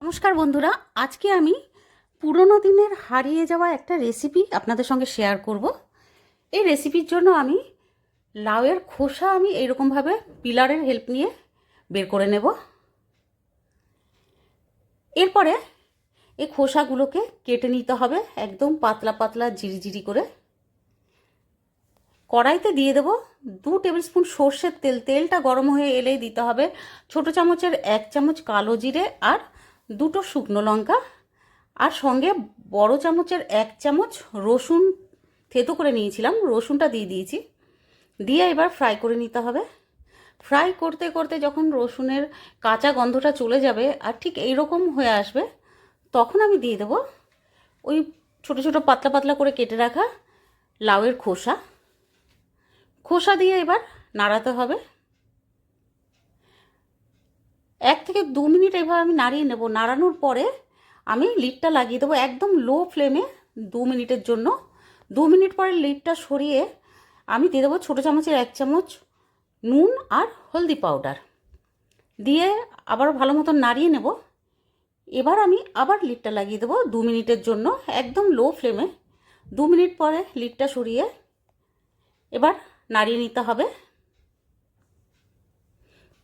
নমস্কার বন্ধুরা, আজকে আমি পুরনো দিনের হারিয়ে যাওয়া একটা রেসিপি আপনাদের সঙ্গে শেয়ার করব। এই রেসিপির জন্য আমি লাউয়ের খোসা আমি এইরকমভাবে পিলারের হেল্প নিয়ে বের করে নেব। এরপরে এই খোসাগুলোকে কেটে নিতে হবে একদম পাতলা পাতলা জিরিজিরি করে। কড়াইতে দিয়ে দেব 2 টেবিল স্পুন সর্ষের তেল। তেলটা গরম হয়ে এলেই দিতে হবে ছোটো চামচের 1 চামচ কালো জিরে আর 2টো শুকনো লঙ্কা, আর সঙ্গে বড় চামচের 1 চামচ রসুন থেতো করে নিয়েছিলাম, রসুনটা দিয়ে দিয়েছি। দিয়ে এবার ফ্রাই করে নিতে হবে। ফ্রাই করতে করতে যখন রসুনের কাঁচা গন্ধটা চলে যাবে আর ঠিক এইরকম হয়ে আসবে, তখন আমি দিয়ে দেব ওই ছোটো ছোটো পাতলা পাতলা করে কেটে রাখা লাউয়ের খোসা। খোসা দিয়ে এবার নাড়াতে হবে। 1 থেকে 2 মিনিট এভাবে আমি নাড়িয়ে নেব। নাড়ানোর পরে আমি লিডটা লাগিয়ে দেবো একদম লো ফ্লেমে 2 মিনিটের জন্য। 2 মিনিট পরে লিডটা সরিয়ে আমি দিয়ে দেবো ছোটো চামচের 1 চামচ নুন আর হলদি পাউডার দিয়ে আবার ভালো মতো নাড়িয়ে নেব। এবার আমি আবার লিডটা লাগিয়ে দেবো 2 মিনিটের জন্য একদম লো ফ্লেমে। 2 মিনিট পরে লিডটা সরিয়ে এবার নাড়িয়ে নিতে হবে।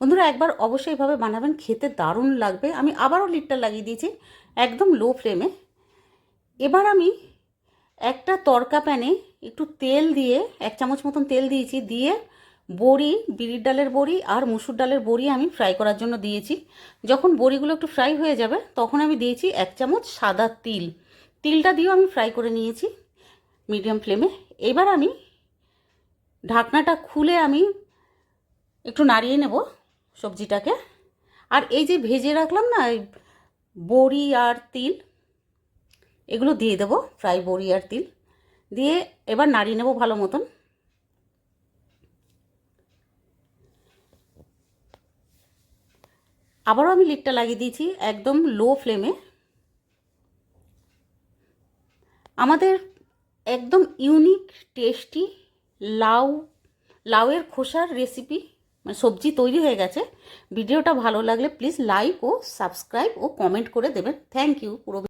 বন্ধুরা, একবার অবশ্যই এইভাবে বানাবেন, খেতে দারুণ লাগবে। আমি আবারও লিডটা লাগিয়ে দিয়েছি একদম লো ফ্লেমে। এবার আমি একটা তড়কা প্যানে একটু তেল দিয়ে 1 চামচ মতন তেল দিয়েছি, দিয়ে বড়ি, বিউলির ডালের বড়ি আর মুসুর ডালের বড়ি আমি ফ্রাই করার জন্য দিয়েছি। যখন বড়িগুলো একটু ফ্রাই হয়ে যাবে তখন আমি দিয়েছি 1 চামচ সাদা তিল। তিলটা দিয়েও আমি ফ্রাই করে নিয়েছি মিডিয়াম ফ্লেমে। এবার আমি ঢাকনাটা খুলে আমি একটু নাড়িয়ে নেব সবজিটাকে। আর এই যে ভেজে রাখলাম না বড়ি আর তিল, এগুলো দিয়ে দেবো, ফ্রাই বড়ি আর তিল দিয়ে এবার নাড়িয়ে নেব ভালো মতন। আবারও আমি লিডটা লাগিয়ে দিয়েছি একদম লো ফ্লেমে। আমাদের একদম ইউনিক টেস্টি লাউয়ের খোসার রেসিপি মানে সবজি তৈরি হয়ে গেছে। ভিডিওটা ভালো লাগলে প্লিজ লাইক ও সাবস্ক্রাইব ও কমেন্ট করে দেবেন। Thank you. পুরো